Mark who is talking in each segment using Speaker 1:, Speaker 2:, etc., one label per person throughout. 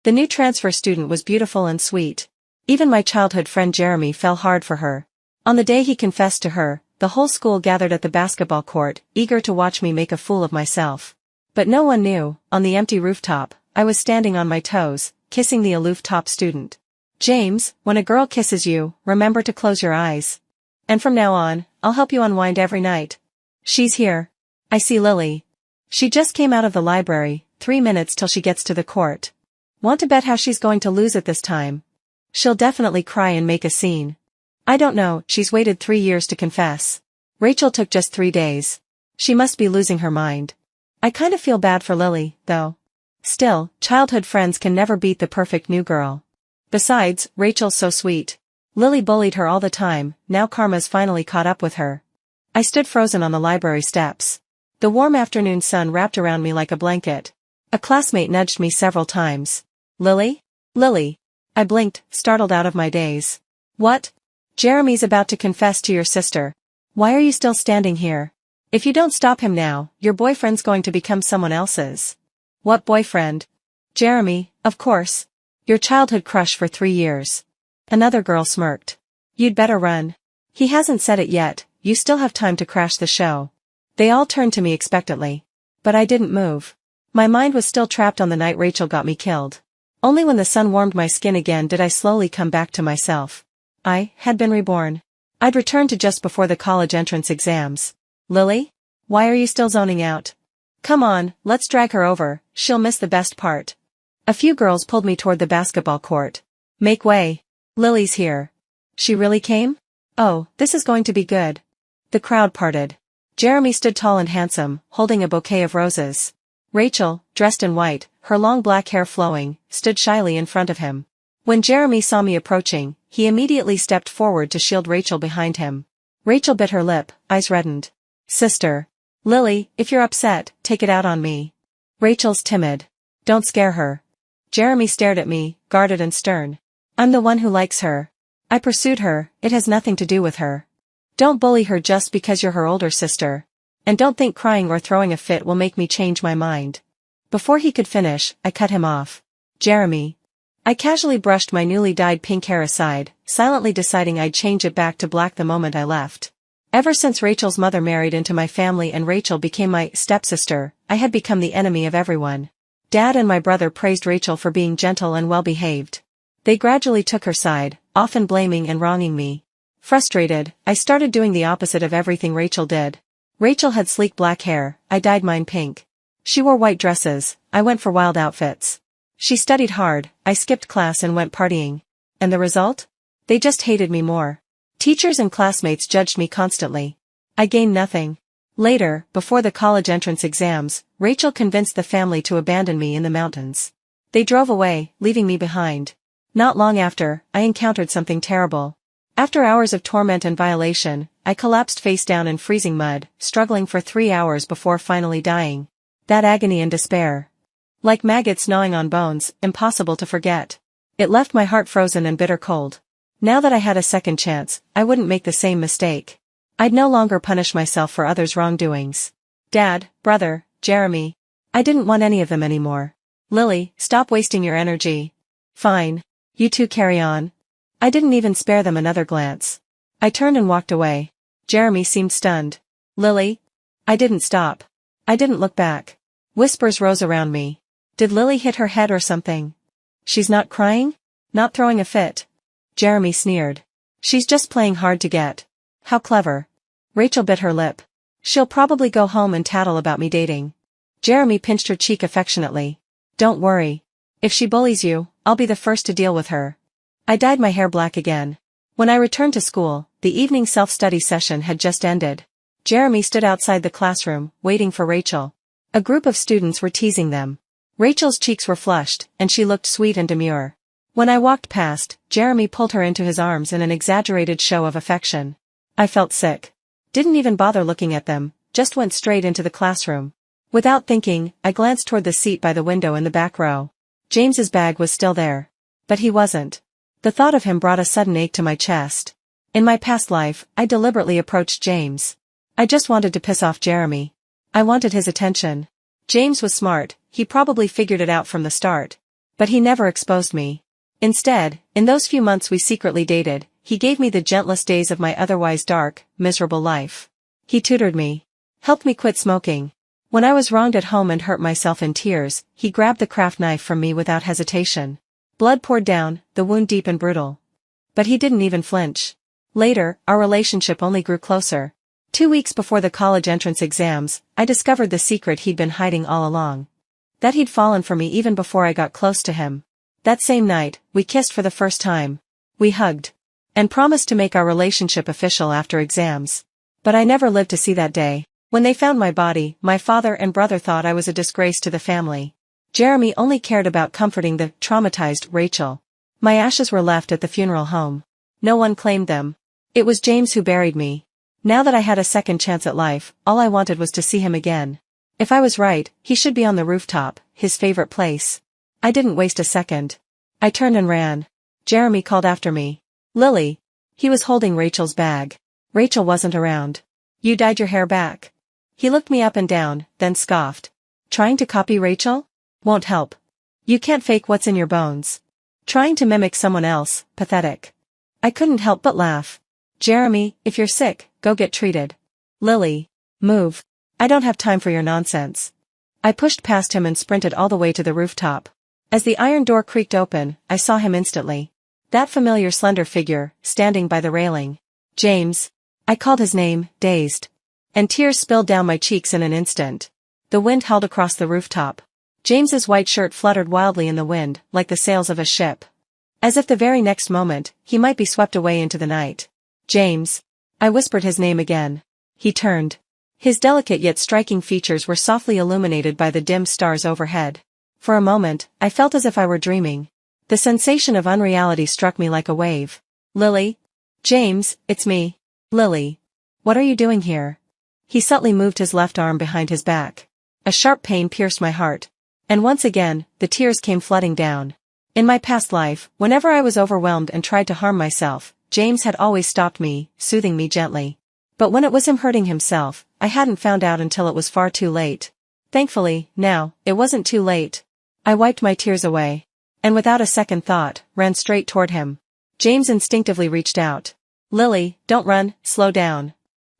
Speaker 1: The new transfer student was beautiful and sweet. Even my childhood friend Jeremy fell hard for her. On the day he confessed to her, the whole school gathered at the basketball court, eager to watch me make a fool of myself. But no one knew, on the empty rooftop, I was standing on my toes, kissing the aloof top student. James, when a girl kisses you, remember to close your eyes. And from now on, I'll help you unwind every night. She's here. I see Lily. She just came out of the library, 3 minutes till she gets to the court. Want to bet how she's going to lose it this time? She'll definitely cry and make a scene. I don't know, she's waited 3 years to confess. Rachel took just 3 days. She must be losing her mind. I kind of feel bad for Lily, though. Still, childhood friends can never beat the perfect new girl. Besides, Rachel's so sweet. Lily bullied her all the time, now karma's finally caught up with her. I stood frozen on the library steps. The warm afternoon sun wrapped around me like a blanket. A classmate nudged me several times. Lily? Lily. I blinked, startled out of my daze. What? Jeremy's about to confess to your sister. Why are you still standing here? If you don't stop him now, your boyfriend's going to become someone else's. What boyfriend? Jeremy, of course. Your childhood crush for 3 years. Another girl smirked. You'd better run. He hasn't said it yet, you still have time to crash the show. They all turned to me expectantly. But I didn't move. My mind was still trapped on the night Rachel got me killed. Only when the sun warmed my skin again did I slowly come back to myself. I had been reborn. I'd returned to just before the college entrance exams. Lily? Why are you still zoning out? Come on, let's drag her over, she'll miss the best part. A few girls pulled me toward the basketball court. Make way. Lily's here. She really came? Oh, this is going to be good. The crowd parted. Jeremy stood tall and handsome, holding a bouquet of roses. Rachel, dressed in white, her long black hair flowing, stood shyly in front of him. When Jeremy saw me approaching, he immediately stepped forward to shield Rachel behind him. Rachel bit her lip, eyes reddened. Sister. Lily, if you're upset, take it out on me. Rachel's timid. Don't scare her. Jeremy stared at me, guarded and stern. I'm the one who likes her. I pursued her, it has nothing to do with her. Don't bully her just because you're her older sister. And don't think crying or throwing a fit will make me change my mind. Before he could finish, I cut him off. Jeremy. I casually brushed my newly dyed pink hair aside, silently deciding I'd change it back to black the moment I left. Ever since Rachel's mother married into my family and Rachel became my stepsister, I had become the enemy of everyone. Dad and my brother praised Rachel for being gentle and well-behaved. They gradually took her side, often blaming and wronging me. Frustrated, I started doing the opposite of everything Rachel did. Rachel had sleek black hair, I dyed mine pink. She wore white dresses, I went for wild outfits. She studied hard, I skipped class and went partying. And the result? They just hated me more. Teachers and classmates judged me constantly. I gained nothing. Later, before the college entrance exams, Rachel convinced the family to abandon me in the mountains. They drove away, leaving me behind. Not long after, I encountered something terrible. After hours of torment and violation, I collapsed face down in freezing mud, struggling for 3 hours before finally dying. That agony and despair. Like maggots gnawing on bones, impossible to forget. It left my heart frozen and bitter cold. Now that I had a second chance, I wouldn't make the same mistake. I'd no longer punish myself for others' wrongdoings. Dad, brother, Jeremy. I didn't want any of them anymore. Lily, stop wasting your energy. Fine. You two carry on. I didn't even spare them another glance. I turned and walked away. Jeremy seemed stunned. Lily? I didn't stop. I didn't look back. Whispers rose around me. Did Lily hit her head or something? She's not crying? Not throwing a fit? Jeremy sneered. She's just playing hard to get. How clever. Rachel bit her lip. She'll probably go home and tattle about me dating. Jeremy pinched her cheek affectionately. Don't worry. If she bullies you, I'll be the first to deal with her. I dyed my hair black again. When I returned to school, the evening self-study session had just ended. Jeremy stood outside the classroom, waiting for Rachel. A group of students were teasing them. Rachel's cheeks were flushed, and she looked sweet and demure. When I walked past, Jeremy pulled her into his arms in an exaggerated show of affection. I felt sick. Didn't even bother looking at them, just went straight into the classroom. Without thinking, I glanced toward the seat by the window in the back row. James's bag was still there. But he wasn't. The thought of him brought a sudden ache to my chest. In my past life, I deliberately approached James. I just wanted to piss off Jeremy. I wanted his attention. James was smart, he probably figured it out from the start. But he never exposed me. Instead, in those few months we secretly dated, he gave me the gentlest days of my otherwise dark, miserable life. He tutored me. Helped me quit smoking. When I was wronged at home and hurt myself in tears, he grabbed the craft knife from me without hesitation. Blood poured down, the wound deep and brutal. But he didn't even flinch. Later, our relationship only grew closer. 2 weeks before the college entrance exams, I discovered the secret he'd been hiding all along. That he'd fallen for me even before I got close to him. That same night, we kissed for the first time. We hugged. And promised to make our relationship official after exams. But I never lived to see that day. When they found my body, my father and brother thought I was a disgrace to the family. Jeremy only cared about comforting the traumatized Rachel. My ashes were left at the funeral home. No one claimed them. It was James who buried me. Now that I had a second chance at life, all I wanted was to see him again. If I was right, he should be on the rooftop, his favorite place. I didn't waste a second. I turned and ran. Jeremy called after me. Lily. He was holding Rachel's bag. Rachel wasn't around. You dyed your hair back. He looked me up and down, then scoffed. Trying to copy Rachel? Won't help. You can't fake what's in your bones. Trying to mimic someone else, pathetic. I couldn't help but laugh. Jeremy, if you're sick, go get treated. Lily. Move. I don't have time for your nonsense. I pushed past him and sprinted all the way to the rooftop. As the iron door creaked open, I saw him instantly. That familiar slender figure, standing by the railing. James. I called his name, dazed. And tears spilled down my cheeks in an instant. The wind howled across the rooftop. James's white shirt fluttered wildly in the wind, like the sails of a ship. As if the very next moment, he might be swept away into the night. James. I whispered his name again. He turned. His delicate yet striking features were softly illuminated by the dim stars overhead. For a moment, I felt as if I were dreaming. The sensation of unreality struck me like a wave. Lily? James, it's me. Lily. What are you doing here? He subtly moved his left arm behind his back. A sharp pain pierced my heart. And once again, the tears came flooding down. In my past life, whenever I was overwhelmed and tried to harm myself, James had always stopped me, soothing me gently. But when it was him hurting himself, I hadn't found out until it was far too late. Thankfully, now, it wasn't too late. I wiped my tears away. And without a second thought, ran straight toward him. James instinctively reached out. Lily, don't run, slow down.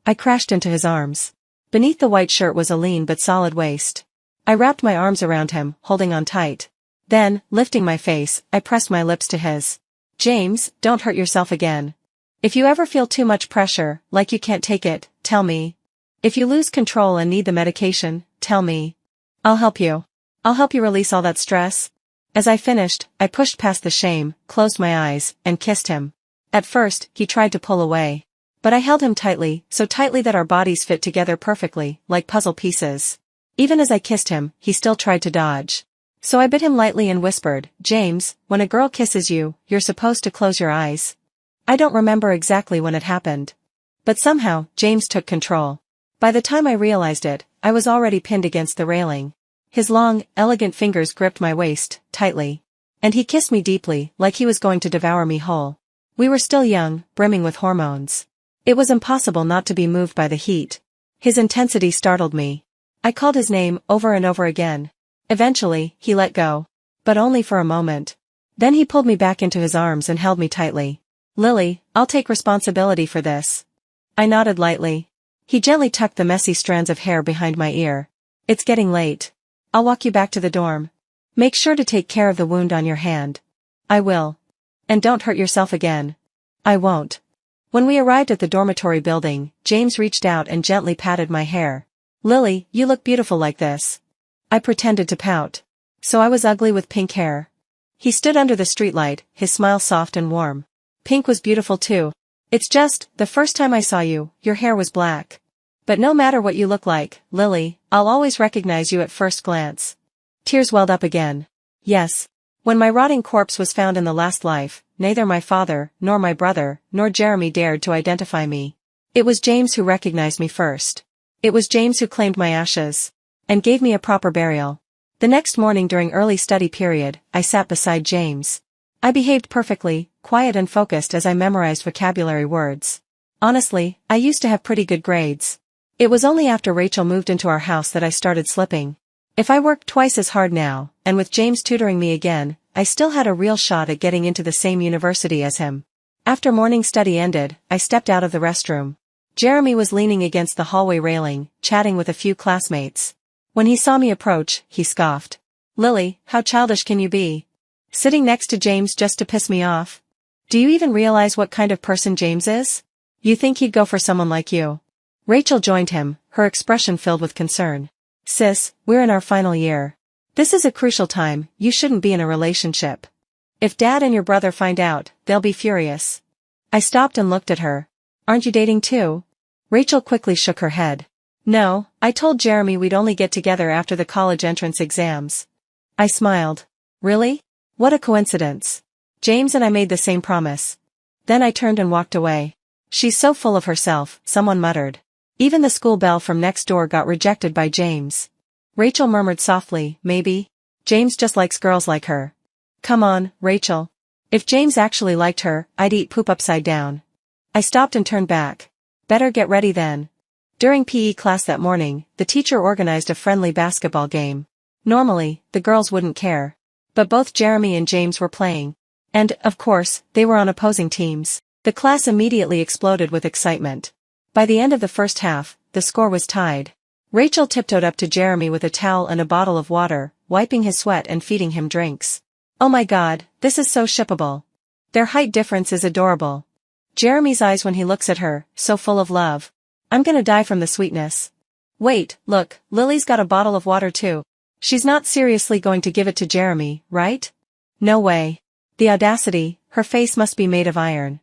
Speaker 1: I crashed into his arms. Beneath the white shirt was a lean but solid waist. I wrapped my arms around him, holding on tight. Then, lifting my face, I pressed my lips to his. James, don't hurt yourself again. If you ever feel too much pressure, like you can't take it, tell me. If you lose control and need the medication, tell me. I'll help you. I'll help you release all that stress. As I finished, I pushed past the shame, closed my eyes, and kissed him. At first, he tried to pull away. But I held him tightly, so tightly that our bodies fit together perfectly, like puzzle pieces. Even as I kissed him, he still tried to dodge. So I bit him lightly and whispered, James, when a girl kisses you, you're supposed to close your eyes. I don't remember exactly when it happened. But somehow, James took control. By the time I realized it, I was already pinned against the railing. His long, elegant fingers gripped my waist, tightly. And he kissed me deeply, like he was going to devour me whole. We were still young, brimming with hormones. It was impossible not to be moved by the heat. His intensity startled me. I called his name over and over again. Eventually, he let go. But only for a moment. Then he pulled me back into his arms and held me tightly. Lily, I'll take responsibility for this. I nodded lightly. He gently tucked the messy strands of hair behind my ear. It's getting late. I'll walk you back to the dorm. Make sure to take care of the wound on your hand. I will. And don't hurt yourself again. I won't. When we arrived at the dormitory building, James reached out and gently patted my hair. Lily, you look beautiful like this. I pretended to pout. So I was ugly with pink hair. He stood under the streetlight, his smile soft and warm. Pink was beautiful too. It's just, the first time I saw you, your hair was black. But no matter what you look like, Lily, I'll always recognize you at first glance. Tears welled up again. Yes. When my rotting corpse was found in the last life, neither my father, nor my brother, nor Jeremy dared to identify me. It was James who recognized me first. It was James who claimed my ashes. And gave me a proper burial. The next morning during early study period, I sat beside James. I behaved perfectly, quiet and focused as I memorized vocabulary words. Honestly, I used to have pretty good grades. It was only after Rachel moved into our house that I started slipping. If I worked twice as hard now, and with James tutoring me again, I still had a real shot at getting into the same university as him. After morning study ended, I stepped out of the restroom. Jeremy was leaning against the hallway railing, chatting with a few classmates. When he saw me approach, he scoffed. "Lily, how childish can you be? Sitting next to James just to piss me off? Do you even realize what kind of person James is? You think he'd go for someone like you?" Rachel joined him, her expression filled with concern. "Sis, we're in our final year. This is a crucial time, you shouldn't be in a relationship. If Dad and your brother find out, they'll be furious." I stopped and looked at her. "Aren't you dating too?" Rachel quickly shook her head. "No, I told Jeremy we'd only get together after the college entrance exams." I smiled. "Really? What a coincidence. James and I made the same promise." Then I turned and walked away. "She's so full of herself," someone muttered. "Even the school belle from next door got rejected by James." Rachel murmured softly, "Maybe James just likes girls like her." "Come on, Rachel. If James actually liked her, I'd eat poop upside down." I stopped and turned back. "Better get ready then." During PE class that morning, the teacher organized a friendly basketball game. Normally, the girls wouldn't care. But both Jeremy and James were playing. And, of course, they were on opposing teams. The class immediately exploded with excitement. By the end of the first half, the score was tied. Rachel tiptoed up to Jeremy with a towel and a bottle of water, wiping his sweat and feeding him drinks. "Oh my God, this is so shippable. Their height difference is adorable." Jeremy's eyes when he looks at her, so full of love. "I'm gonna die from the sweetness." "Wait, look, Lily's got a bottle of water too. She's not seriously going to give it to Jeremy, right?" "No way." The audacity, her face must be made of iron.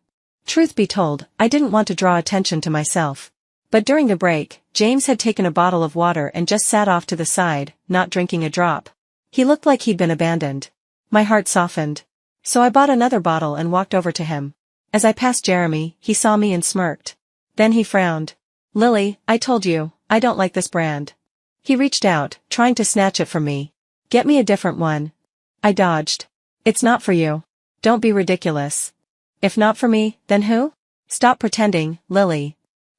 Speaker 1: Truth be told, I didn't want to draw attention to myself. But during the break, James had taken a bottle of water and just sat off to the side, not drinking a drop. He looked like he'd been abandoned. My heart softened. So I bought another bottle and walked over to him. As I passed Jeremy, he saw me and smirked. Then he frowned. "Lily, I told you, I don't like this brand." He reached out, trying to snatch it from me. "Get me a different one." I dodged. "It's not for you. Don't be ridiculous." "If not for me, then who? Stop pretending, Lily."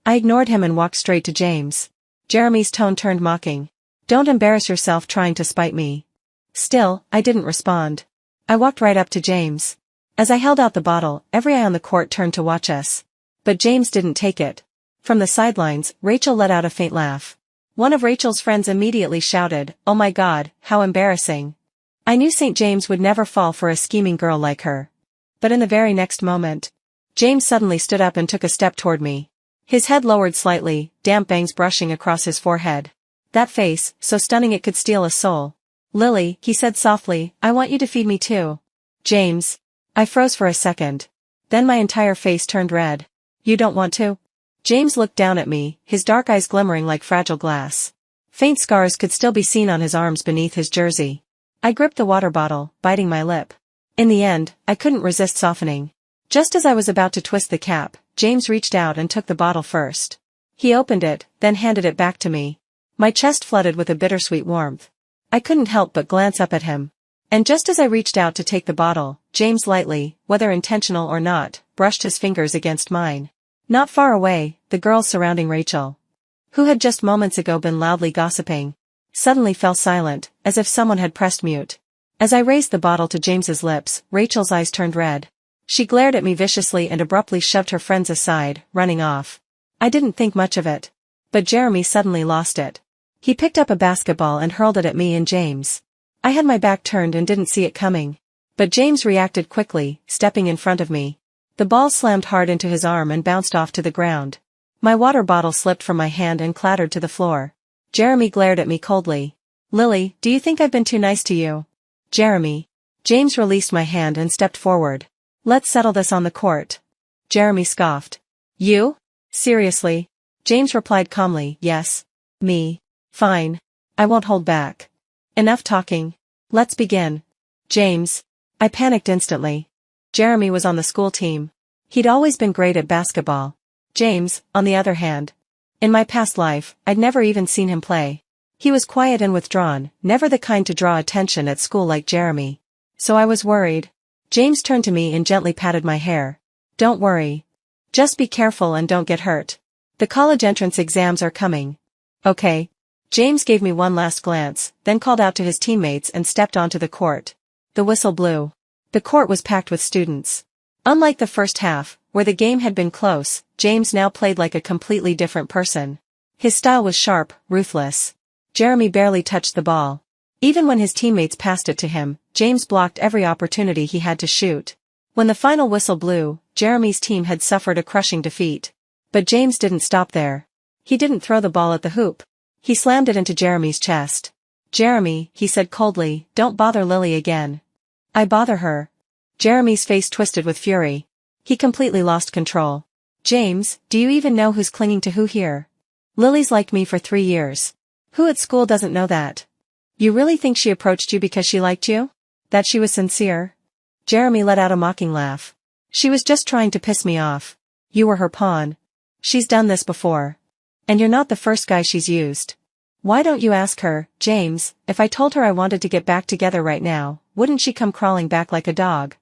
Speaker 1: I ignored him and walked straight to James. Jeremy's tone turned mocking. "Don't embarrass yourself trying to spite me." Still, I didn't respond. I walked right up to James. As I held out the bottle, every eye on the court turned to watch us. But James didn't take it. From the sidelines, Rachel let out a faint laugh. One of Rachel's friends immediately shouted, "Oh my God, how embarrassing." I knew St. James would never fall for a scheming girl like her. But in the very next moment, James suddenly stood up and took a step toward me. His head lowered slightly, damp bangs brushing across his forehead. That face, so stunning it could steal a soul. "Lily," he said softly, "I want you to feed me too." "James." I froze for a second. Then my entire face turned red. "You don't want to?" James looked down at me, his dark eyes glimmering like fragile glass. Faint scars could still be seen on his arms beneath his jersey. I gripped the water bottle, biting my lip. In the end, I couldn't resist softening. Just as I was about to twist the cap, James reached out and took the bottle first. He opened it, then handed it back to me. My chest flooded with a bittersweet warmth. I couldn't help but glance up at him. And just as I reached out to take the bottle, James lightly, whether intentional or not, brushed his fingers against mine. Not far away, the girls surrounding Rachel, who had just moments ago been loudly gossiping, suddenly fell silent, as if someone had pressed mute. As I raised the bottle to James's lips, Rachel's eyes turned red. She glared at me viciously and abruptly shoved her friends aside, running off. I didn't think much of it. But Jeremy suddenly lost it. He picked up a basketball and hurled it at me and James. I had my back turned and didn't see it coming. But James reacted quickly, stepping in front of me. The ball slammed hard into his arm and bounced off to the ground. My water bottle slipped from my hand and clattered to the floor. Jeremy glared at me coldly. "Lily, do you think I've been too nice to you?" "Jeremy." James released my hand and stepped forward. "Let's settle this on the court." Jeremy scoffed. "You? Seriously?" James replied calmly, "Yes. Me. Fine. I won't hold back. Enough talking. Let's begin." "James." I panicked instantly. Jeremy was on the school team. He'd always been great at basketball. James, on the other hand. In my past life, I'd never even seen him play. He was quiet and withdrawn, never the kind to draw attention at school like Jeremy. So I was worried. James turned to me and gently patted my hair. "Don't worry. Just be careful and don't get hurt. The college entrance exams are coming." "Okay." James gave me one last glance, then called out to his teammates and stepped onto the court. the whistle blew. The court was packed with students. Unlike the first half, where the game had been close, James now played like a completely different person. His style was sharp, ruthless. Jeremy barely touched the ball. Even when his teammates passed it to him, James blocked every opportunity he had to shoot. When the final whistle blew, Jeremy's team had suffered a crushing defeat. But James didn't stop there. He didn't throw the ball at the hoop. He slammed it into Jeremy's chest. "Jeremy," he said coldly, "don't bother Lily again." "I bother her." Jeremy's face twisted with fury. He completely lost control. "James, do you even know who's clinging to who here? Lily's liked me for 3 years. Who at school doesn't know that? You really think she approached you because she liked you? That she was sincere?" Jeremy let out a mocking laugh. "She was just trying to piss me off. You were her pawn. She's done this before. And you're not the first guy she's used. Why don't you ask her, James, if I told her I wanted to get back together right now, wouldn't she come crawling back like a dog?"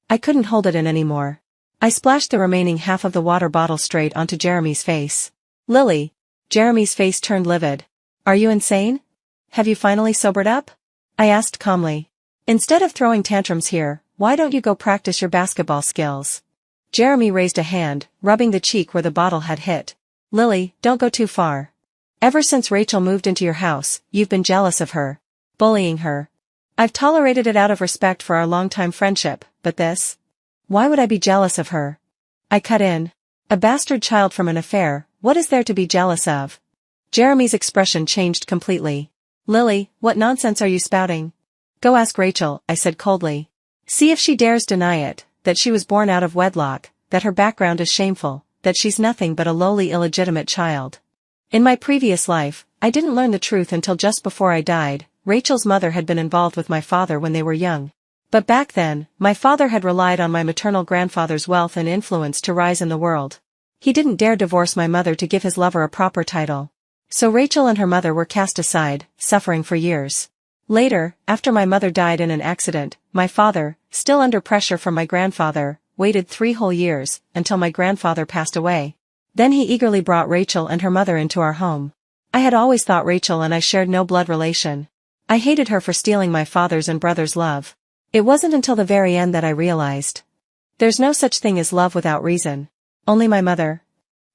Speaker 1: I couldn't hold it in anymore. I splashed the remaining half of the water bottle straight onto Jeremy's face. "Lily." Jeremy's face turned livid. "Are you insane? Have you finally sobered up?" I asked calmly. "Instead of throwing tantrums here, why don't you go practice your basketball skills?" Jeremy raised a hand, rubbing the cheek where the bottle had hit. "Lily, don't go too far. Ever since Rachel moved into your house, you've been jealous of her. Bullying her. I've tolerated it out of respect for our longtime friendship, but this? Why would I be jealous of her?" I cut in. "A bastard child from an affair, what is there to be jealous of?" Jeremy's expression changed completely. "Lily, what nonsense are you spouting? Go ask Rachel," I said coldly. "See if she dares deny it, that she was born out of wedlock, that her background is shameful, that she's nothing but a lowly illegitimate child. In my previous life, I didn't learn the truth until just before I died. Rachel's mother had been involved with my father when they were young. But back then, my father had relied on my maternal grandfather's wealth and influence to rise in the world. He didn't dare divorce my mother to give his lover a proper title. So Rachel and her mother were cast aside, suffering for years. Later, after my mother died in an accident, my father, still under pressure from my grandfather, waited 3 whole years, until my grandfather passed away. Then he eagerly brought Rachel and her mother into our home. I had always thought Rachel and I shared no blood relation. I hated her for stealing my father's and brother's love. It wasn't until the very end that I realized. There's no such thing as love without reason. Only my mother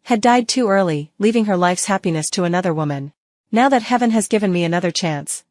Speaker 1: had died too early, leaving her life's happiness to another woman. Now that heaven has given me another chance,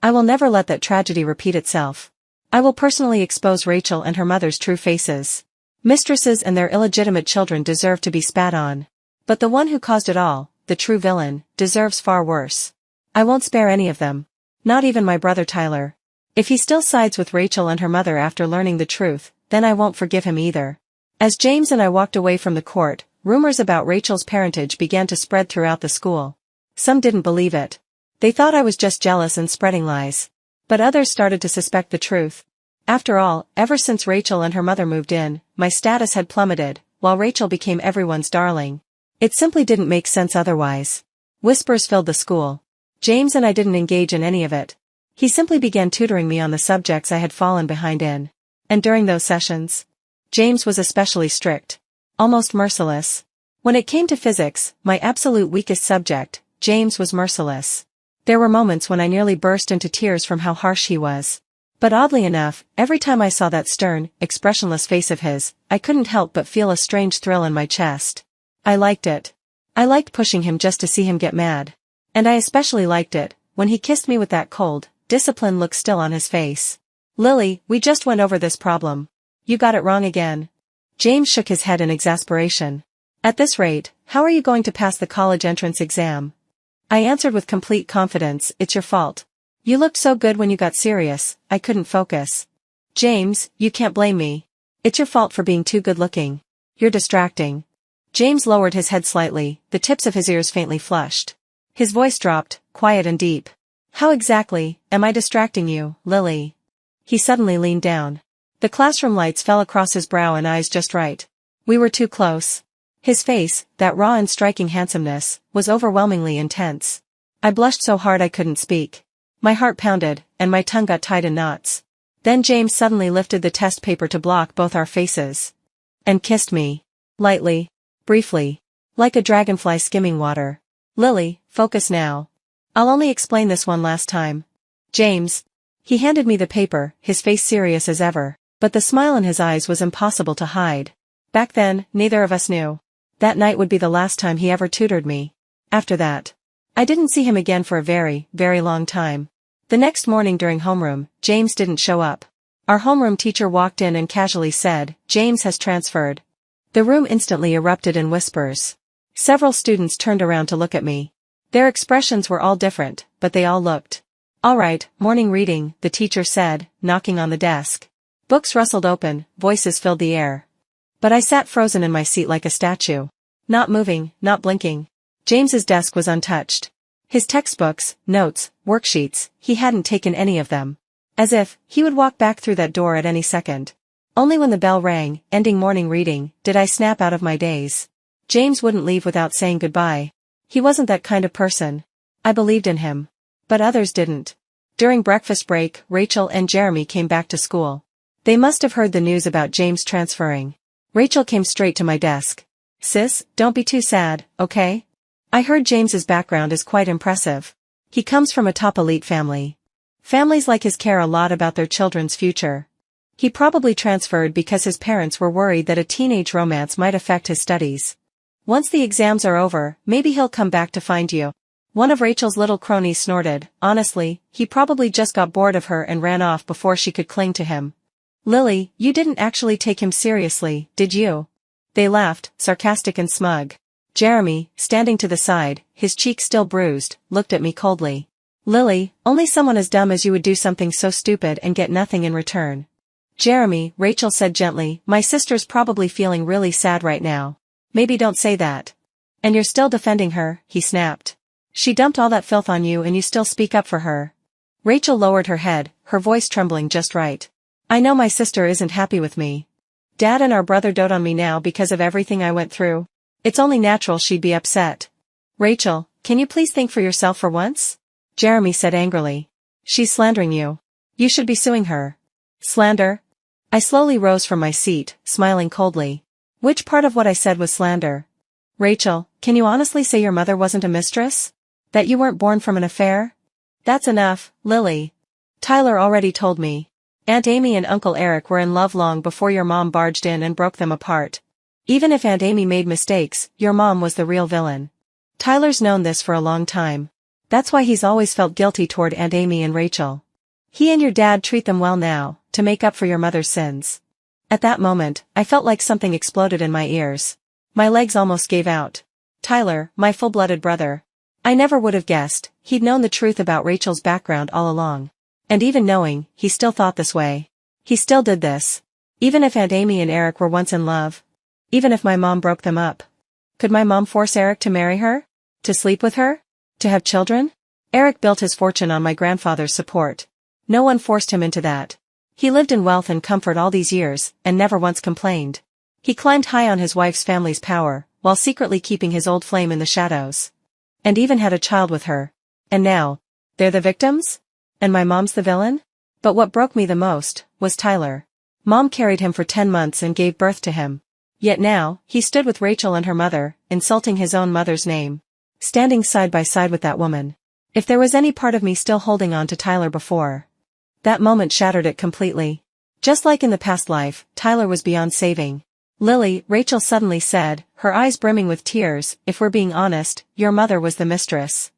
Speaker 1: I will never let that tragedy repeat itself. I will personally expose Rachel and her mother's true faces. Mistresses and their illegitimate children deserve to be spat on. But the one who caused it all, the true villain, deserves far worse. I won't spare any of them. Not even my brother Tyler. If he still sides with Rachel and her mother after learning the truth, then I won't forgive him either." As James and I walked away from the court, rumors about Rachel's parentage began to spread throughout the school. Some didn't believe it. They thought I was just jealous and spreading lies. But others started to suspect the truth. After all, ever since Rachel and her mother moved in, my status had plummeted, while Rachel became everyone's darling. It simply didn't make sense otherwise. Whispers filled the school. James and I didn't engage in any of it. He simply began tutoring me on the subjects I had fallen behind in. And during those sessions, James was especially strict. Almost merciless. When it came to physics, my absolute weakest subject, James was merciless. There were moments when I nearly burst into tears from how harsh he was. But oddly enough, every time I saw that stern, expressionless face of his, I couldn't help but feel a strange thrill in my chest. I liked it. I liked pushing him just to see him get mad. And I especially liked it, when he kissed me with that cold, disciplined look still on his face. "Lily, we just went over this problem. You got it wrong again." James shook his head in exasperation. "At this rate, how are you going to pass the college entrance exam?" I answered with complete confidence, "It's your fault. You looked so good when you got serious, I couldn't focus." "James, you can't blame me. It's your fault for being too good looking. You're distracting." James lowered his head slightly, the tips of his ears faintly flushed. His voice dropped, quiet and deep. "How exactly am I distracting you, Lily?" He suddenly leaned down. The classroom lights fell across his brow and eyes just right. We were too close. His face, that raw and striking handsomeness, was overwhelmingly intense. I blushed so hard I couldn't speak. My heart pounded, and my tongue got tied in knots. Then James suddenly lifted the test paper to block both our faces. And kissed me. Lightly. Briefly. Like a dragonfly skimming water. "Lily, focus now. I'll only explain this one last time. James, He handed me the paper, his face serious as ever, but the smile in his eyes was impossible to hide. Back then, neither of us knew. That night would be the last time he ever tutored me. After that, I didn't see him again for a very, very long time. The next morning during homeroom, James didn't show up. Our homeroom teacher walked in and casually said, "James has transferred." The room instantly erupted in whispers. Several students turned around to look at me. Their expressions were all different, but they all looked. "All right, morning reading," the teacher said, knocking on the desk. Books rustled open, voices filled the air. But I sat frozen in my seat like a statue. Not moving, not blinking. James's desk was untouched. His textbooks, notes, worksheets, he hadn't taken any of them. As if, he would walk back through that door at any second. Only when the bell rang, ending morning reading, did I snap out of my daze. James wouldn't leave without saying goodbye. He wasn't that kind of person. I believed in him. But others didn't. During breakfast break, Rachel and Jeremy came back to school. They must have heard the news about James transferring. Rachel came straight to my desk. "Sis, don't be too sad, okay? I heard James's background is quite impressive. He comes from a top elite family. Families like his care a lot about their children's future. He probably transferred because his parents were worried that a teenage romance might affect his studies. Once the exams are over, maybe he'll come back to find you." One of Rachel's little cronies snorted. "Honestly, he probably just got bored of her and ran off before she could cling to him." "Lily, you didn't actually take him seriously, did you?" They laughed, sarcastic and smug. Jeremy, standing to the side, his cheek still bruised, looked at me coldly. "Lily, only someone as dumb as you would do something so stupid and get nothing in return." "Jeremy," Rachel said gently, "my sister's probably feeling really sad right now. Maybe don't say that." "And you're still defending her," he snapped. "She dumped all that filth on you and you still speak up for her." Rachel lowered her head, her voice trembling just right. "I know my sister isn't happy with me. Dad and our brother dote on me now because of everything I went through. It's only natural she'd be upset." "Rachel, can you please think for yourself for once?" Jeremy said angrily. "She's slandering you. You should be suing her." "Slander?" I slowly rose from my seat, smiling coldly. Which part of what I said was slander? "Rachel, can you honestly say your mother wasn't a mistress? That you weren't born from an affair?" "That's enough, Lily. Tyler already told me. Aunt Amy and Uncle Eric were in love long before your mom barged in and broke them apart. Even if Aunt Amy made mistakes, your mom was the real villain. Tyler's known this for a long time. That's why he's always felt guilty toward Aunt Amy and Rachel. He and your dad treat them well now, to make up for your mother's sins." At that moment, I felt like something exploded in my ears. My legs almost gave out. Tyler, my full-blooded brother. I never would have guessed, he'd known the truth about Rachel's background all along. And even knowing, he still thought this way. He still did this. Even if Aunt Amy and Eric were once in love. Even if my mom broke them up. Could my mom force Eric to marry her? To sleep with her? To have children? Eric built his fortune on my grandfather's support. No one forced him into that. He lived in wealth and comfort all these years, and never once complained. He climbed high on his wife's family's power, while secretly keeping his old flame in the shadows. And even had a child with her. And now, they're the victims? And my mom's the villain? But what broke me the most, was Tyler. Mom carried him for 10 months and gave birth to him. Yet now, he stood with Rachel and her mother, insulting his own mother's name. Standing side by side with that woman. If there was any part of me still holding on to Tyler before, that moment shattered it completely. Just like in the past life, Tyler was beyond saving. "Lily," Rachel suddenly said, her eyes brimming with tears, "if we're being honest, your mother was the mistress.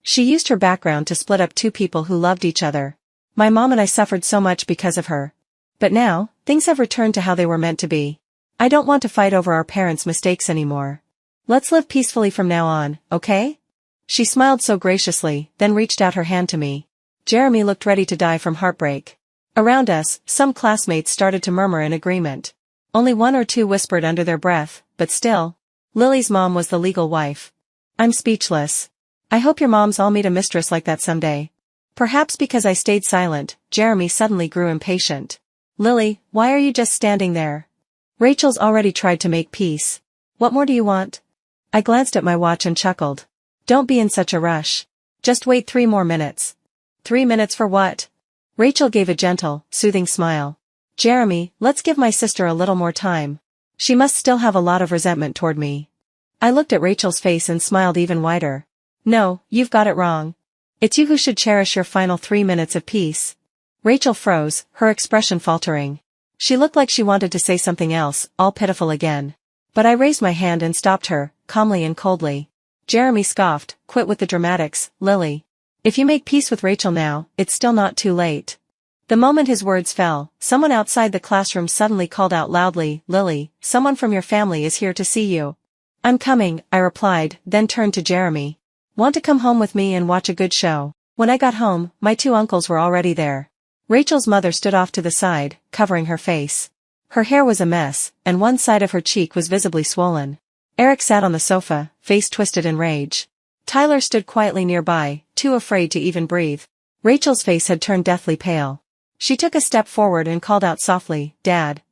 Speaker 1: She used her background to split up two people who loved each other. My mom and I suffered so much because of her. But now, things have returned to how they were meant to be. I don't want to fight over our parents' mistakes anymore. Let's live peacefully from now on, okay?" She smiled so graciously, then reached out her hand to me. Jeremy looked ready to die from heartbreak. Around us, some classmates started to murmur in agreement. Only one or two whispered under their breath, but still. Lily's mom was the legal wife. I'm speechless. I hope your moms all meet a mistress like that someday. Perhaps because I stayed silent, Jeremy suddenly grew impatient. "Lily, why are you just standing there? Rachel's already tried to make peace. What more do you want?" I glanced at my watch and chuckled. "Don't be in such a rush. Just wait 3 more minutes." 3 minutes for what? Rachel gave a gentle, soothing smile. "Jeremy, let's give my sister a little more time. She must still have a lot of resentment toward me." I looked at Rachel's face and smiled even wider. "No, you've got it wrong. It's you who should cherish your final 3 minutes of peace." Rachel froze, her expression faltering. She looked like she wanted to say something else, all pitiful again. But I raised my hand and stopped her, calmly and coldly. Jeremy scoffed, "Quit with the dramatics, Lily. If you make peace with Rachel now, it's still not too late." The moment his words fell, someone outside the classroom suddenly called out loudly, "Lily, someone from your family is here to see you." "I'm coming," I replied, then turned to Jeremy. "Want to come home with me and watch a good show?" When I got home, my two uncles were already there. Rachel's mother stood off to the side, covering her face. Her hair was a mess, and one side of her cheek was visibly swollen. Eric sat on the sofa, face twisted in rage. Tyler stood quietly nearby, too afraid to even breathe. Rachel's face had turned deathly pale. She took a step forward and called out softly, "Dad."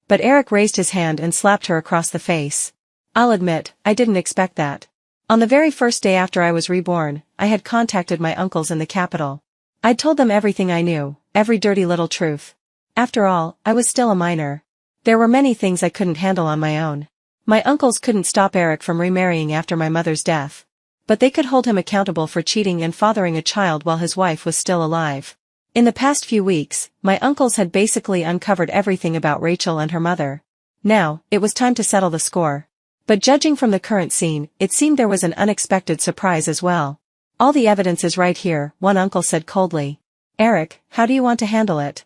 Speaker 1: But Eric raised his hand and slapped her across the face. I'll admit, I didn't expect that. On the very first day after I was reborn, I had contacted my uncles in the capital. I'd told them everything I knew, every dirty little truth. After all, I was still a minor. There were many things I couldn't handle on my own. My uncles couldn't stop Eric from remarrying after my mother's death. But they could hold him accountable for cheating and fathering a child while his wife was still alive. In the past few weeks, my uncles had basically uncovered everything about Rachel and her mother. Now, it was time to settle the score. But judging from the current scene, it seemed there was an unexpected surprise as well. "All the evidence is right here," one uncle said coldly. "Eric, how do you want to handle it?"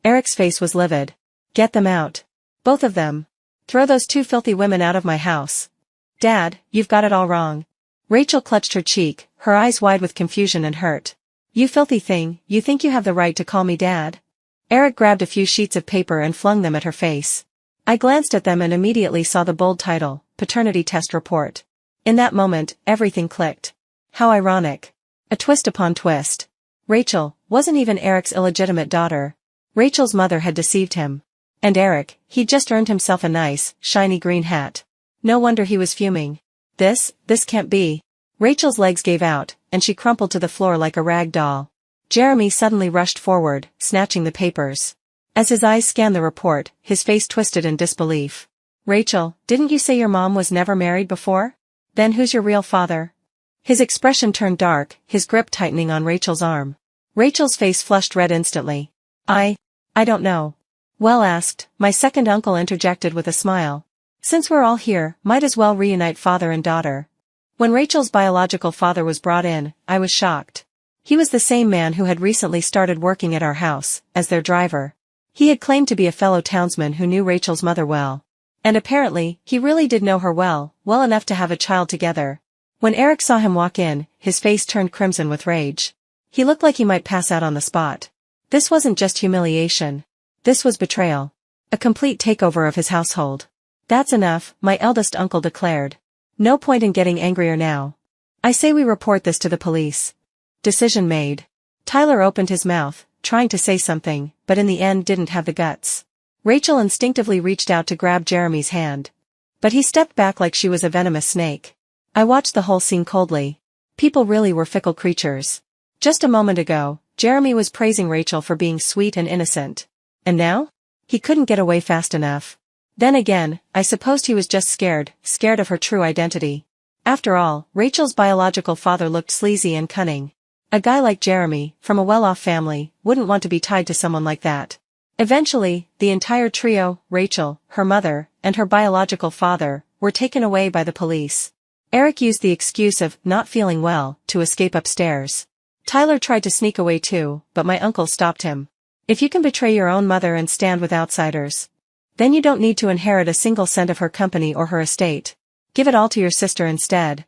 Speaker 1: Eric's face was livid. "Get them out. Both of them. Throw those two filthy women out of my house." "Dad, you've got it all wrong." Rachel clutched her cheek, her eyes wide with confusion and hurt. "You filthy thing, you think you have the right to call me Dad?" Eric grabbed a few sheets of paper and flung them at her face. I glanced at them and immediately saw the bold title, Paternity Test Report. In that moment, everything clicked. How ironic. A twist upon twist. Rachel wasn't even Eric's illegitimate daughter. Rachel's mother had deceived him. And Eric, he'd just earned himself a nice, shiny green hat. No wonder he was fuming. This can't be. Rachel's legs gave out, and she crumpled to the floor like a rag doll. Jeremy suddenly rushed forward, snatching the papers. As his eyes scanned the report, his face twisted in disbelief. "Rachel, didn't you say your mom was never married before? Then who's your real father?" His expression turned dark, his grip tightening on Rachel's arm. Rachel's face flushed red instantly. I don't know." "Well asked," my second uncle interjected with a smile. "Since we're all here, might as well reunite father and daughter." When Rachel's biological father was brought in, I was shocked. He was the same man who had recently started working at our house, as their driver. He had claimed to be a fellow townsman who knew Rachel's mother well. And apparently, he really did know her well enough to have a child together. When Eric saw him walk in, his face turned crimson with rage. He looked like he might pass out on the spot. This wasn't just humiliation. This was betrayal. A complete takeover of his household. "That's enough," my eldest uncle declared. "No point in getting angrier now. I say we report this to the police." Decision made. Tyler opened his mouth, trying to say something, but in the end didn't have the guts. Rachel instinctively reached out to grab Jeremy's hand. But he stepped back like she was a venomous snake. I watched the whole scene coldly. People really were fickle creatures. Just a moment ago, Jeremy was praising Rachel for being sweet and innocent. And now? He couldn't get away fast enough. Then again, I supposed he was just scared of her true identity. After all, Rachel's biological father looked sleazy and cunning. A guy like Jeremy, from a well-off family, wouldn't want to be tied to someone like that. Eventually, the entire trio, Rachel, her mother, and her biological father, were taken away by the police. Eric used the excuse of not feeling well to escape upstairs. Tyler tried to sneak away too, but my uncle stopped him. "If you can betray your own mother and stand with outsiders, then you don't need to inherit a single cent of her company or her estate. Give it all to your sister instead."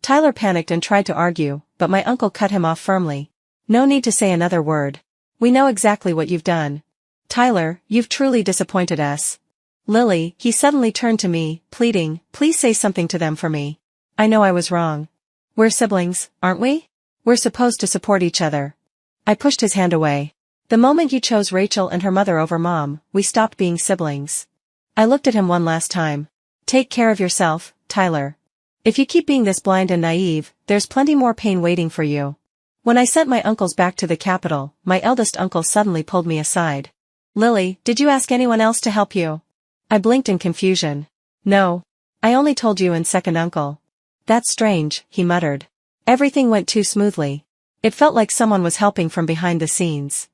Speaker 1: Tyler panicked and tried to argue, but my uncle cut him off firmly. "No need to say another word. We know exactly what you've done. Tyler, you've truly disappointed us." "Lily," he suddenly turned to me, pleading, "please say something to them for me. I know I was wrong. We're siblings, aren't we? We're supposed to support each other." I pushed his hand away. "The moment you chose Rachel and her mother over Mom, we stopped being siblings." I looked at him one last time. "Take care of yourself, Tyler. If you keep being this blind and naive, there's plenty more pain waiting for you." When I sent my uncles back to the capital, my eldest uncle suddenly pulled me aside. "Lily, did you ask anyone else to help you?" I blinked in confusion. "No. I only told you and second uncle." "That's strange," he muttered. Everything went too smoothly. It felt like someone was helping from behind the scenes.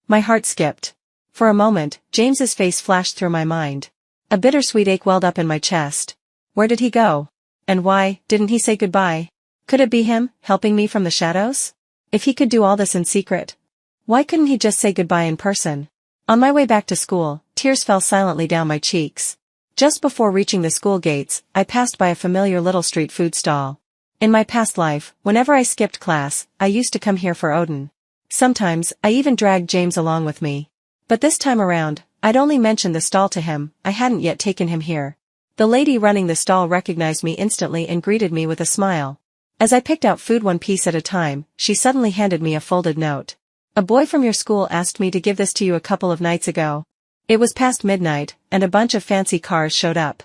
Speaker 1: My heart skipped. For a moment, James's face flashed through my mind. A bittersweet ache welled up in my chest. Where did he go? And why didn't he say goodbye? Could it be him, helping me from the shadows? If he could do all this in secret, why couldn't he just say goodbye in person? On my way back to school, tears fell silently down my cheeks. Just before reaching the school gates, I passed by a familiar little street food stall. In my past life, whenever I skipped class, I used to come here for Odin. Sometimes, I even dragged James along with me. But this time around, I'd only mentioned the stall to him, I hadn't yet taken him here. The lady running the stall recognized me instantly and greeted me with a smile. As I picked out food one piece at a time, she suddenly handed me a folded note. A boy from your school asked me to give this to you a couple of nights ago. It was past midnight, and a bunch of fancy cars showed up.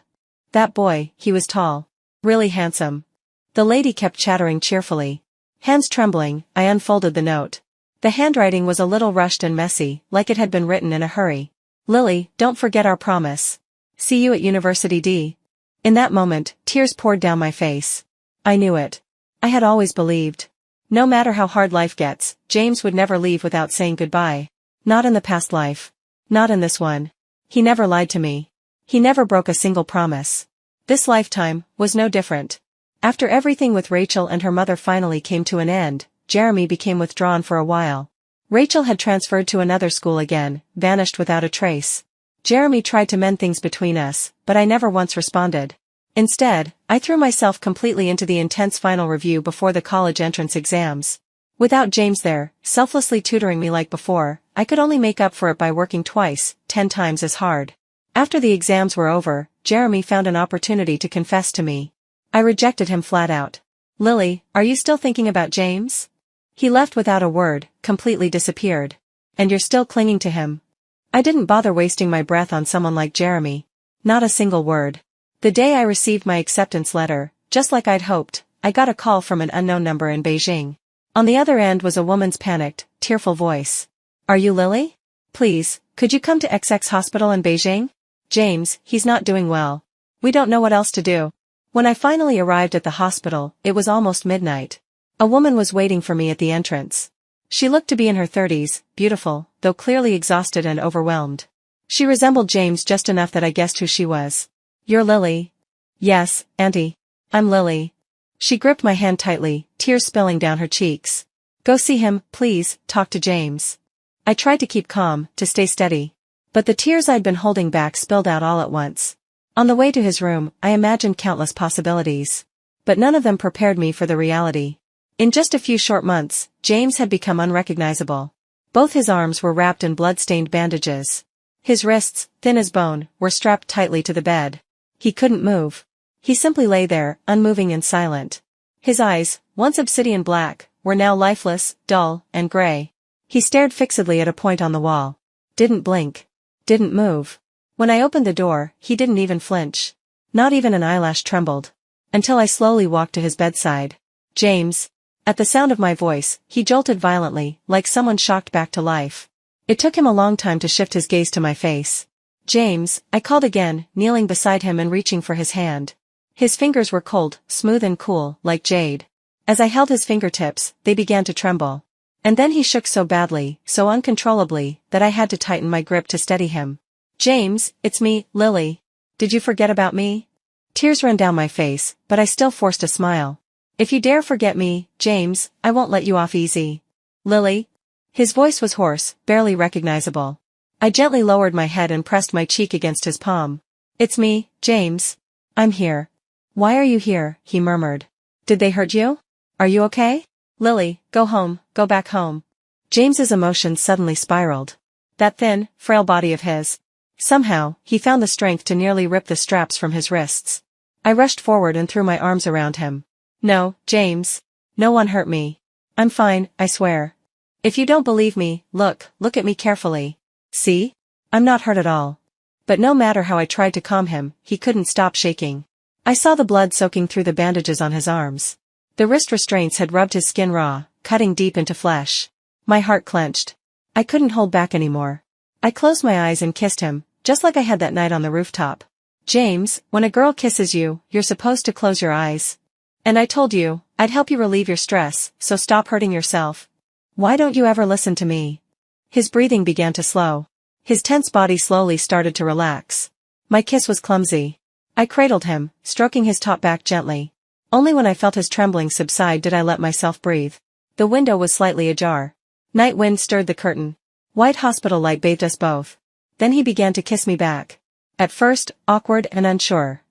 Speaker 1: That boy, he was tall. Really handsome. The lady kept chattering cheerfully. Hands trembling, I unfolded the note. The handwriting was a little rushed and messy, like it had been written in a hurry. Lily, don't forget our promise. See you at University D. In that moment, tears poured down my face. I knew it. I had always believed. No matter how hard life gets, James would never leave without saying goodbye. Not in the past life. Not in this one. He never lied to me. He never broke a single promise. This lifetime was no different. After everything with Rachel and her mother finally came to an end, Jeremy became withdrawn for a while. Rachel had transferred to another school again, vanished without a trace. Jeremy tried to mend things between us, but I never once responded. Instead, I threw myself completely into the intense final review before the college entrance exams. Without James there, selflessly tutoring me like before, I could only make up for it by working 10 times as hard. After the exams were over, Jeremy found an opportunity to confess to me. I rejected him flat out. Lily, are you still thinking about James? He left without a word, completely disappeared. And you're still clinging to him? I didn't bother wasting my breath on someone like Jeremy. Not a single word. The day I received my acceptance letter, just like I'd hoped, I got a call from an unknown number in Beijing. On the other end was a woman's panicked, tearful voice. Are you Lily? Please, could you come to XX hospital in Beijing? James, he's not doing well. We don't know what else to do. When I finally arrived at the hospital, it was almost midnight. A woman was waiting for me at the entrance. She looked to be in her 30s, beautiful, though clearly exhausted and overwhelmed. She resembled James just enough that I guessed who she was. You're Lily? Yes, Auntie. I'm Lily. She gripped my hand tightly, tears spilling down her cheeks. Go see him, please, talk to James. I tried to keep calm, to stay steady. But the tears I'd been holding back spilled out all at once. On the way to his room, I imagined countless possibilities. But none of them prepared me for the reality. In just a few short months, James had become unrecognizable. Both his arms were wrapped in blood-stained bandages. His wrists, thin as bone, were strapped tightly to the bed. He couldn't move. He simply lay there, unmoving and silent. His eyes, once obsidian black, were now lifeless, dull, and gray. He stared fixedly at a point on the wall. Didn't blink. Didn't move. When I opened the door, he didn't even flinch. Not even an eyelash trembled. Until I slowly walked to his bedside. James. At the sound of my voice, he jolted violently, like someone shocked back to life. It took him a long time to shift his gaze to my face. James, I called again, kneeling beside him and reaching for his hand. His fingers were cold, smooth and cool, like jade. As I held his fingertips, they began to tremble. And then he shook so badly, so uncontrollably, that I had to tighten my grip to steady him. James, it's me, Lily. Did you forget about me? Tears ran down my face, but I still forced a smile. If you dare forget me, James, I won't let you off easy. Lily? His voice was hoarse, barely recognizable. I gently lowered my head and pressed my cheek against his palm. It's me, James. I'm here. Why are you here? He murmured. Did they hurt you? Are you okay? Lily, go home, go back home. James's emotions suddenly spiraled. That thin, frail body of his. Somehow, he found the strength to nearly rip the straps from his wrists. I rushed forward and threw my arms around him. No, James. No one hurt me. I'm fine, I swear. If you don't believe me, look at me carefully. See? I'm not hurt at all. But no matter how I tried to calm him, he couldn't stop shaking. I saw the blood soaking through the bandages on his arms. The wrist restraints had rubbed his skin raw, cutting deep into flesh. My heart clenched. I couldn't hold back anymore. I closed my eyes and kissed him, just like I had that night on the rooftop. James, when a girl kisses you, you're supposed to close your eyes. And I told you, I'd help you relieve your stress, so stop hurting yourself. Why don't you ever listen to me? His breathing began to slow. His tense body slowly started to relax. My kiss was clumsy. I cradled him, stroking his top back gently. Only when I felt his trembling subside did I let myself breathe. The window was slightly ajar. Night wind stirred the curtain. White hospital light bathed us both. Then he began to kiss me back. At first, awkward and unsure.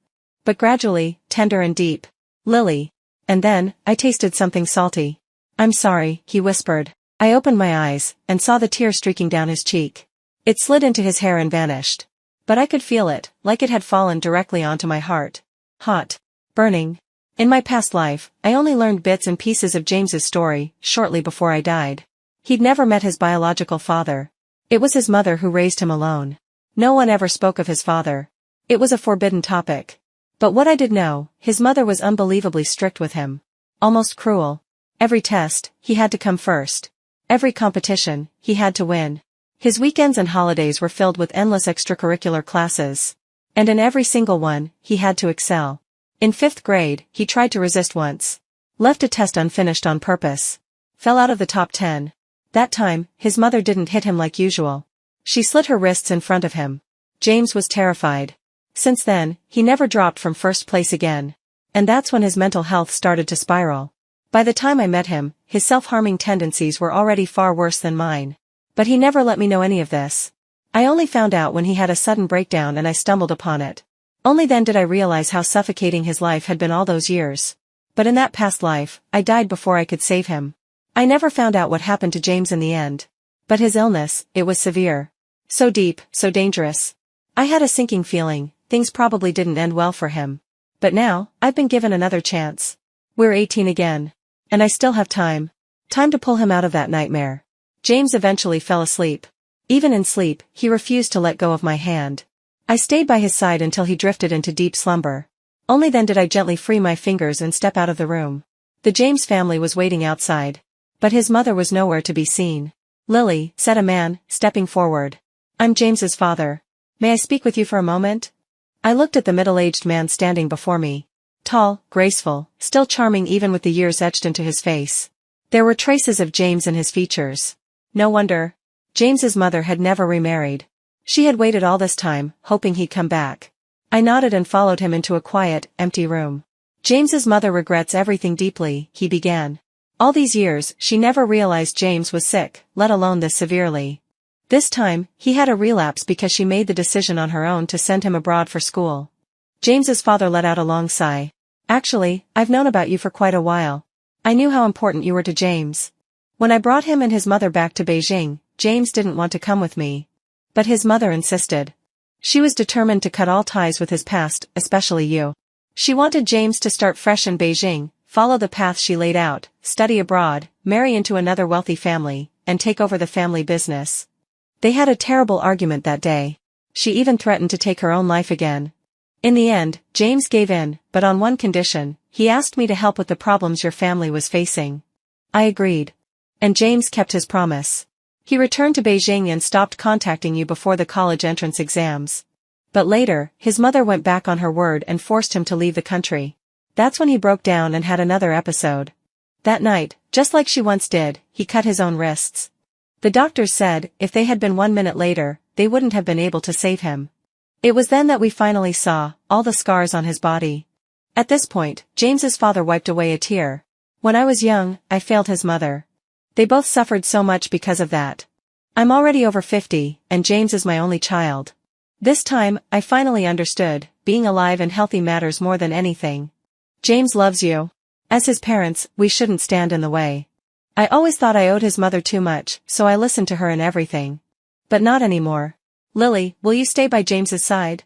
Speaker 1: But gradually, tender and deep. Lily. And then, I tasted something salty. I'm sorry, he whispered. I opened my eyes, and saw the tear streaking down his cheek. It slid into his hair and vanished. But I could feel it, like it had fallen directly onto my heart. Hot. Burning. In my past life, I only learned bits and pieces of James's story, shortly before I died. He'd never met his biological father. It was his mother who raised him alone. No one ever spoke of his father. It was a forbidden topic. But what I did know, his mother was unbelievably strict with him. Almost cruel. Every test, he had to come first. Every competition, he had to win. His weekends and holidays were filled with endless extracurricular classes. And in every single one, he had to excel. In 5th grade, he tried to resist once. Left a test unfinished on purpose. Fell out of the top 10. That time, his mother didn't hit him like usual. She slit her wrists in front of him. James was terrified. Since then, he never dropped from first place again. And that's when his mental health started to spiral. By the time I met him, his self-harming tendencies were already far worse than mine. But he never let me know any of this. I only found out when he had a sudden breakdown and I stumbled upon it. Only then did I realize how suffocating his life had been all those years. But in that past life, I died before I could save him. I never found out what happened to James in the end. But his illness, it was severe. So deep, so dangerous. I had a sinking feeling, things probably didn't end well for him. But now, I've been given another chance. We're 18 again. And I still have time. Time to pull him out of that nightmare. James eventually fell asleep. Even in sleep, he refused to let go of my hand. I stayed by his side until he drifted into deep slumber. Only then did I gently free my fingers and step out of the room. The James family was waiting outside. But his mother was nowhere to be seen. Lily, said a man, stepping forward. I'm James's father. May I speak with you for a moment? I looked at the middle-aged man standing before me. Tall, graceful, still charming even with the years etched into his face. There were traces of James in his features. No wonder. James's mother had never remarried. She had waited all this time, hoping he'd come back. I nodded and followed him into a quiet, empty room. James's mother regrets everything deeply, he began. All these years, she never realized James was sick, let alone this severely. This time, he had a relapse because she made the decision on her own to send him abroad for school. James's father let out a long sigh. Actually, I've known about you for quite a while. I knew how important you were to James. When I brought him and his mother back to Beijing, James didn't want to come with me. But his mother insisted. She was determined to cut all ties with his past, especially you. She wanted James to start fresh in Beijing, follow the path she laid out, study abroad, marry into another wealthy family, and take over the family business. They had a terrible argument that day. She even threatened to take her own life again. In the end, James gave in, but on one condition. He asked me to help with the problems your family was facing. I agreed. And James kept his promise. He returned to Beijing and stopped contacting you before the college entrance exams. But later, his mother went back on her word and forced him to leave the country. That's when he broke down and had another episode. That night, just like she once did, he cut his own wrists. The doctors said, if they had been 1 minute later, they wouldn't have been able to save him. It was then that we finally saw all the scars on his body. At this point, James's father wiped away a tear. When I was young, I failed his mother. They both suffered so much because of that. I'm already over 50, and James is my only child. This time, I finally understood, being alive and healthy matters more than anything. James loves you. As his parents, we shouldn't stand in the way. I always thought I owed his mother too much, so I listened to her in everything. But not anymore. Lily, will you stay by James's side?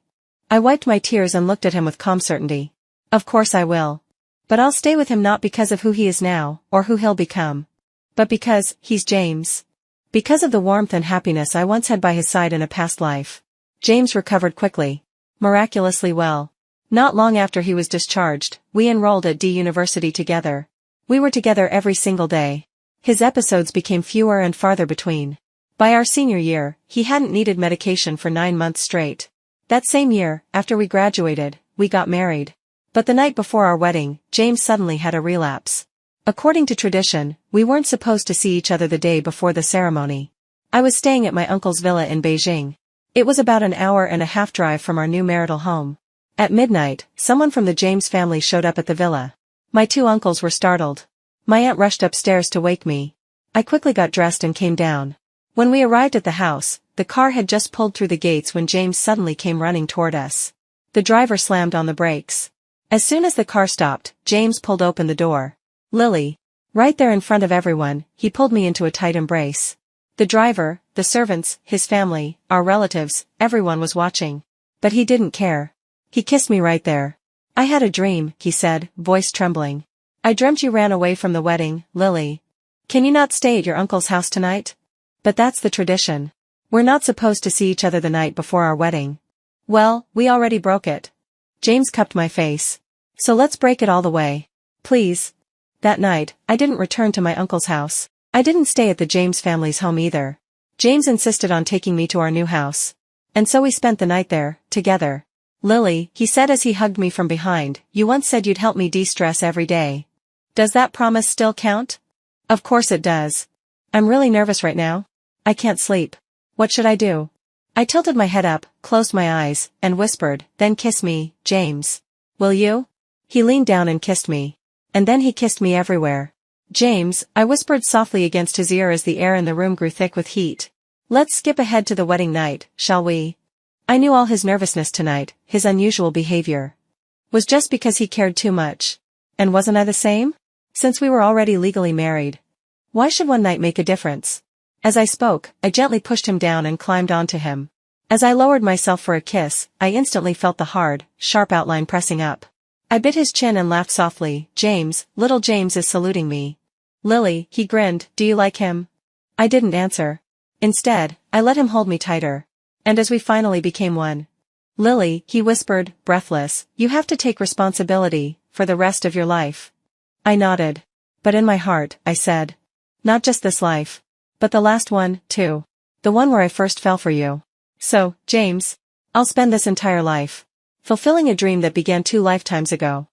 Speaker 1: I wiped my tears and looked at him with calm certainty. Of course I will. But I'll stay with him not because of who he is now, or who he'll become. But because, he's James. Because of the warmth and happiness I once had by his side in a past life. James recovered quickly. Miraculously well. Not long after he was discharged, we enrolled at D University together. We were together every single day. His episodes became fewer and farther between. By our senior year, he hadn't needed medication for 9 months straight. That same year, after we graduated, we got married. But the night before our wedding, James suddenly had a relapse. According to tradition, we weren't supposed to see each other the day before the ceremony. I was staying at my uncle's villa in Beijing. It was about an hour and a half drive from our new marital home. At midnight, someone from the James family showed up at the villa. My two uncles were startled. My aunt rushed upstairs to wake me. I quickly got dressed and came down. When we arrived at the house, the car had just pulled through the gates when James suddenly came running toward us. The driver slammed on the brakes. As soon as the car stopped, James pulled open the door. Lily. Right there in front of everyone, he pulled me into a tight embrace. The driver, the servants, his family, our relatives, everyone was watching. But he didn't care. He kissed me right there. I had a dream, he said, voice trembling. I dreamt you ran away from the wedding, Lily. Can you not stay at your uncle's house tonight? But that's the tradition. We're not supposed to see each other the night before our wedding. Well, we already broke it. James cupped my face. So let's break it all the way. Please. That night, I didn't return to my uncle's house. I didn't stay at the James family's home either. James insisted on taking me to our new house. And so we spent the night there, together. Lily, he said as he hugged me from behind, you once said you'd help me de-stress every day. Does that promise still count? Of course it does. I'm really nervous right now. I can't sleep. What should I do? I tilted my head up, closed my eyes, and whispered, then kiss me, James. Will you? He leaned down and kissed me. And then he kissed me everywhere. James, I whispered softly against his ear as the air in the room grew thick with heat. Let's skip ahead to the wedding night, shall we? I knew all his nervousness tonight, his unusual behavior, was just because he cared too much. And wasn't I the same? Since we were already legally married. Why should one night make a difference? As I spoke, I gently pushed him down and climbed onto him. As I lowered myself for a kiss, I instantly felt the hard, sharp outline pressing up. I bit his chin and laughed softly. James, little James is saluting me. Lily, he grinned, do you like him? I didn't answer. Instead, I let him hold me tighter. And as we finally became one. Lily, he whispered, breathless, you have to take responsibility, for the rest of your life. I nodded. But in my heart, I said. Not just this life. But the last one, too. The one where I first fell for you. So, James. I'll spend this entire life fulfilling a dream that began 2 lifetimes ago.